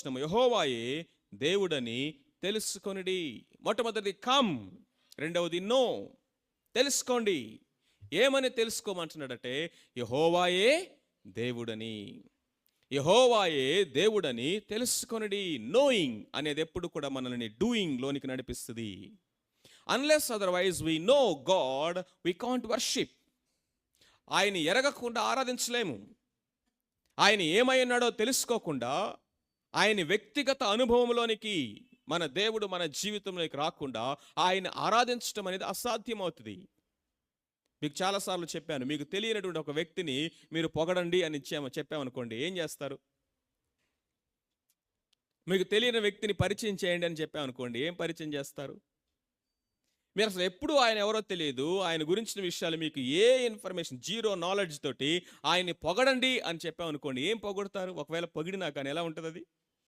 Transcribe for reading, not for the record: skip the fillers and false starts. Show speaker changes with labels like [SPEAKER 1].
[SPEAKER 1] యెహోవాయే దేవుడని తెలుసుకొనిడి. మొట్టమొదటిది కమ్, రెండవది నో. తెలుసుకోండి. ఏమని తెలుసుకోమంటున్నాడంటే యెహోవాయే దేవుడని. యెహోవాయే దేవుడని తెలుసుకొనిడి. నోయింగ్ అనేది ఎప్పుడు కూడా మనల్ని డూయింగ్ లోనికి నడిపిస్తుంది. Unless otherwise we know God we can't worship. ఆయన ఎరగకుండా ఆరాధించలేము. ఆయన ఏమై ఉన్నాడో తెలుసుకోకుండా, ఆయన వ్యక్తిగత అనుభవంలోనికి మన దేవుడు మన జీవితంలోకి రాకుండా ఆయన ఆరాధించడం అనేది అసాధ్యమవుతుంది. మీకు చాలాసార్లు చెప్పాను, మీకు తెలియనటువంటి ఒక వ్యక్తిని మీరు పొగడండి అని చెప్పామనుకోండి, ఏం చేస్తారు? మీకు తెలియని వ్యక్తిని పరిచయం చేయండి అని చెప్పామనుకోండి, ఏం పరిచయం చేస్తారు? మీరు అసలు ఎప్పుడు ఆయన ఎవరో తెలియదు, ఆయన గురించిన విషయాలు మీకు ఏ ఇన్ఫర్మేషన్, జీరో నాలెడ్జ్ తోటి ఆయన్ని పొగడండి అని చెప్పామనుకోండి, ఏం పొగడతారు? ఒకవేళ పొగిడినా కానీ ఎలా ఉంటుంది అది?